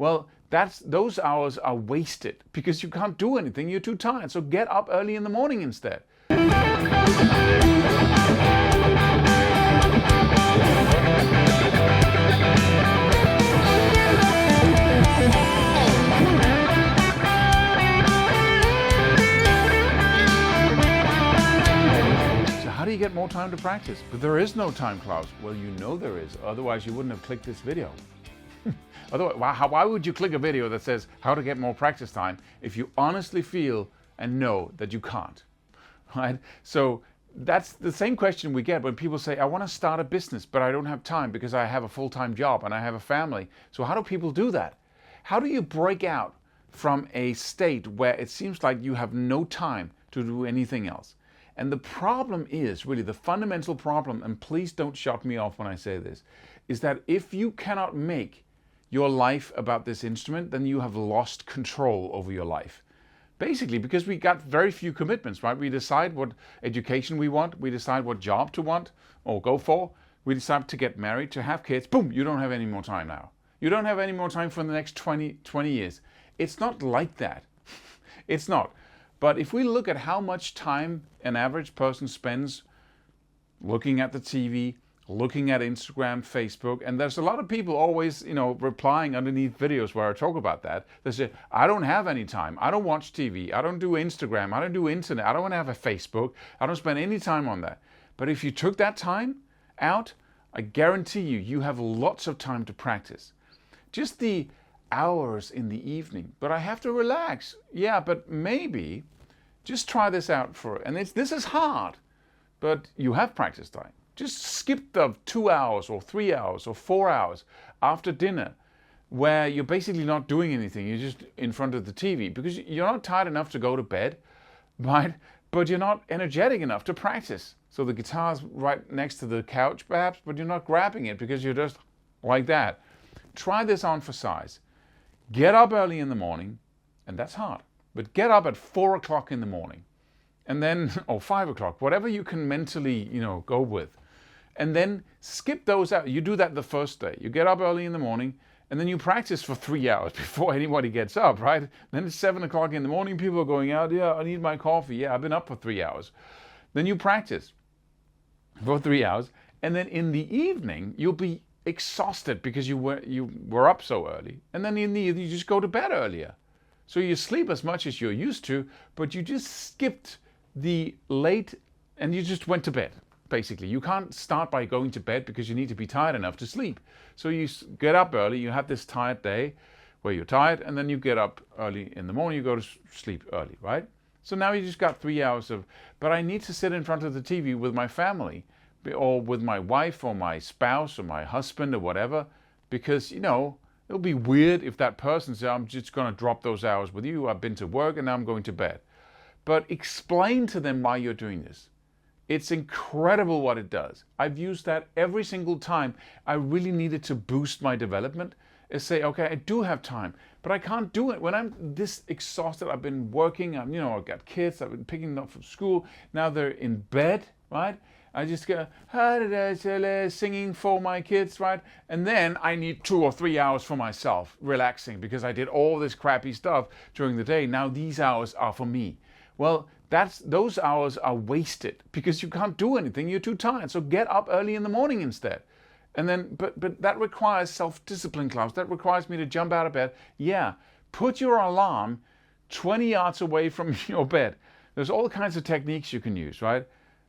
Well, those hours are wasted because you can't do anything, you're too tired. So get up early in the morning instead. How do you get more time to practice? But there is no time, Claus. Well, you know there is. Otherwise, you wouldn't have clicked this video. Otherwise, why would you click a video that says how to get more practice time if you honestly feel and know that you can't? Right? So that's the same question we get when people say, I want to start a business, but I don't have time because I have a full-time job and I have a family. So how do people do that? How do you break out from a state where it seems like you have no time to do anything else? And the problem is, really the fundamental problem, and please don't shut me off when I say this, is that if you cannot make your life about this instrument, then you have lost control over your life. Basically, because we got very few commitments, right? We decide what education we want, we decide what job to want or go for, we decide to get married, to have kids, boom, you don't have any more time now. You don't have any more time for the next 20 years. It's not like that. It's not. But if we look at how much time an average person spends looking at the TV, looking at Instagram, Facebook, and there's a lot of people always, replying underneath videos where I talk about that. They say, I don't have any time. I don't watch TV. I don't do Instagram. I don't do internet. I don't want to have a Facebook. I don't spend any time on that. But if you took that time out, I guarantee you have lots of time to practice. Just the hours in the evening. But I have to relax. Yeah, but maybe just try this out and this is hard, but you have practice time. Just skip the 2 hours or 3 hours or 4 hours after dinner where you're basically not doing anything. You're just in front of the TV because you're not tired enough to go to bed, right? But you're not energetic enough to practice. So the guitar's right next to the couch perhaps, but you're not grabbing it because you're just like that. Try this on for size. Get up early in the morning, and that's hard. But get up at 4 o'clock in the morning and then, or 5 o'clock, whatever you can mentally, go with. And then skip those out. You do that the first day. You get up early in the morning and then you practice for 3 hours before anybody gets up, right? Then it's 7 o'clock in the morning. People are going out. Yeah, I need my coffee. Yeah, I've been up for 3 hours. Then you practice for 3 hours. And then in the evening, you'll be exhausted because you were up so early. And then in the evening, you just go to bed earlier. So you sleep as much as you're used to, but you just skipped the late and you just went to bed, basically. You can't start by going to bed because you need to be tired enough to sleep. So you get up early, you have this tired day where you're tired, and then you get up early in the morning, you go to sleep early, right? So now you just got 3 hours but I need to sit in front of the TV with my family or with my wife or my spouse or my husband or whatever, because, it'll be weird if that person says, I'm just going to drop those hours with you. I've been to work and now I'm going to bed. But explain to them why you're doing this. It's incredible what it does. I've used that every single time I really needed to boost my development. Is say, okay, I do have time, but I can't do it when I'm this exhausted. I've been working, I've got kids, I've been picking them up from school. Now they're in bed, right? I just go, singing for my kids, right? And then I need 2 or 3 hours for myself, relaxing, because I did all this crappy stuff during the day. Now these hours are for me. Well, those hours are wasted because you can't do anything. You're too tired. So get up early in the morning instead. And then, but that requires self-discipline, Claus. That requires me to jump out of bed. Yeah, put your alarm 20 yards away from your bed. There's all kinds of techniques you can use, right?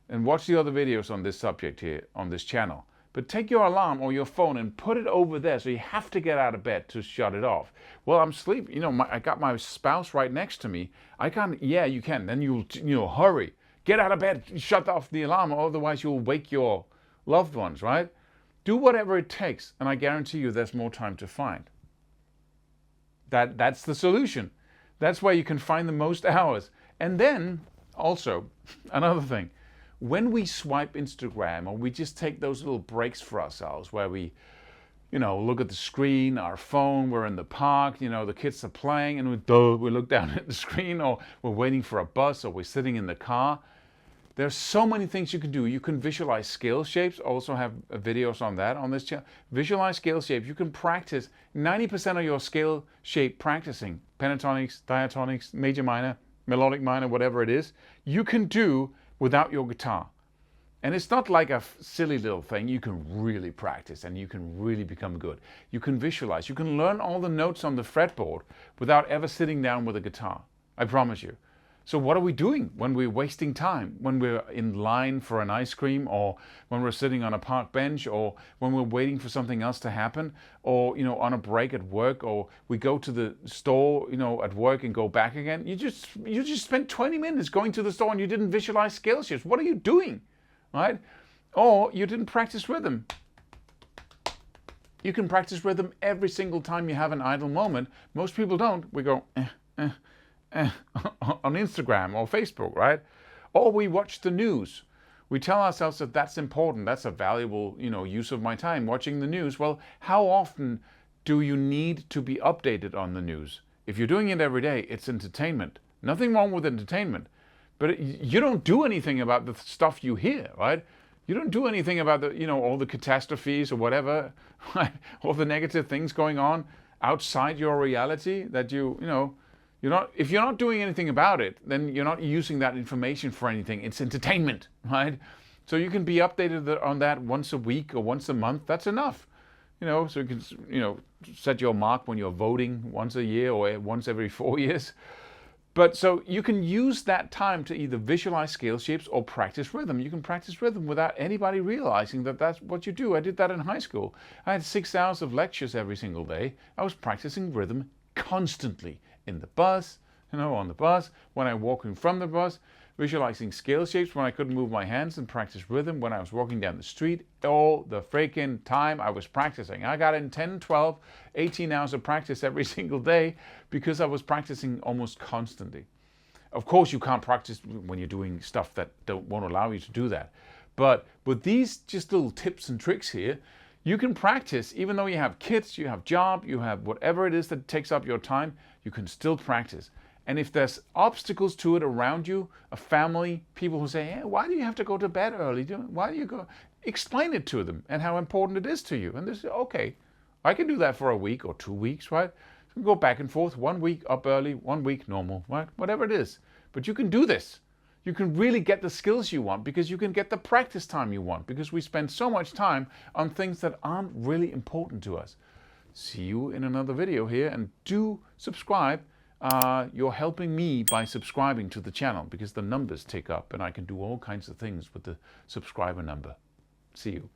And watch the other videos on this subject here on this channel. But take your alarm or your phone and put it over there, so you have to get out of bed to shut it off. Well, I'm sleeping. I got my spouse right next to me. I can't. Yeah, you can. Then you'll hurry. Get out of bed. Shut off the alarm, or otherwise you'll wake your loved ones. Right? Do whatever it takes, and I guarantee you, there's more time to find. That's the solution. That's where you can find the most hours. And then also another thing. When we swipe Instagram, or we just take those little breaks for ourselves where we, look at the screen, our phone, we're in the park, the kids are playing, and we look down at the screen, or we're waiting for a bus, or we're sitting in the car, There's so many things you can do. You can visualize scale shapes. Also have videos on that on this channel. Visualize scale shapes. You can practice 90% of your scale shape practicing. Pentatonics, diatonics, major minor, melodic minor, whatever it is. You can do without your guitar. And it's not like a silly little thing. You can really practice and you can really become good. You can visualize. You can learn all the notes on the fretboard without ever sitting down with a guitar. I promise you. So what are we doing when we're wasting time? When we're in line for an ice cream, or when we're sitting on a park bench, or when we're waiting for something else to happen, or on a break at work, or we go to the store at work and go back again. You just spent 20 minutes going to the store and you didn't visualize scale shifts. What are you doing? Right? Or you didn't practice rhythm. You can practice rhythm every single time you have an idle moment. Most people don't. We go on Instagram or Facebook, right? Or we watch the news. We tell ourselves that that's important. That's a valuable, use of my time, watching the news. Well, how often do you need to be updated on the news? If you're doing it every day, it's entertainment. Nothing wrong with entertainment. But you don't do anything about the stuff you hear, right? You don't do anything about the, all the catastrophes or whatever, right? All the negative things going on outside your reality that if you're not doing anything about it, then you're not using that information for anything. It's entertainment, right? So you can be updated on that once a week or once a month. That's enough, so you can, set your mark when you're voting once a year or once every 4 years. But so you can use that time to either visualize scale shapes or practice rhythm. You can practice rhythm without anybody realizing that that's what you do. I did that in high school. I had 6 hours of lectures every single day. I was practicing rhythm constantly in the bus, on the bus, when I'm walking from the bus, visualizing scale shapes when I couldn't move my hands, and practice rhythm when I was walking down the street. All the freaking time I was practicing. I got in 10, 12, 18 hours of practice every single day because I was practicing almost constantly. Of course, you can't practice when you're doing stuff that won't allow you to do that. But with these just little tips and tricks here, you can practice. Even though you have kids, you have job, you have whatever it is that takes up your time, you can still practice. And if there's obstacles to it around you, a family, people who say, hey, why do you have to go to bed early? Why do you go? Explain it to them and how important it is to you. And they say, okay, I can do that for a week or 2 weeks, right? So go back and forth, 1 week up early, 1 week normal, right? Whatever it is. But you can do this. You can really get the skills you want because you can get the practice time you want, because we spend so much time on things that aren't really important to us. See you in another video here, and do subscribe. You're helping me by subscribing to the channel because the numbers tick up and I can do all kinds of things with the subscriber number. See you.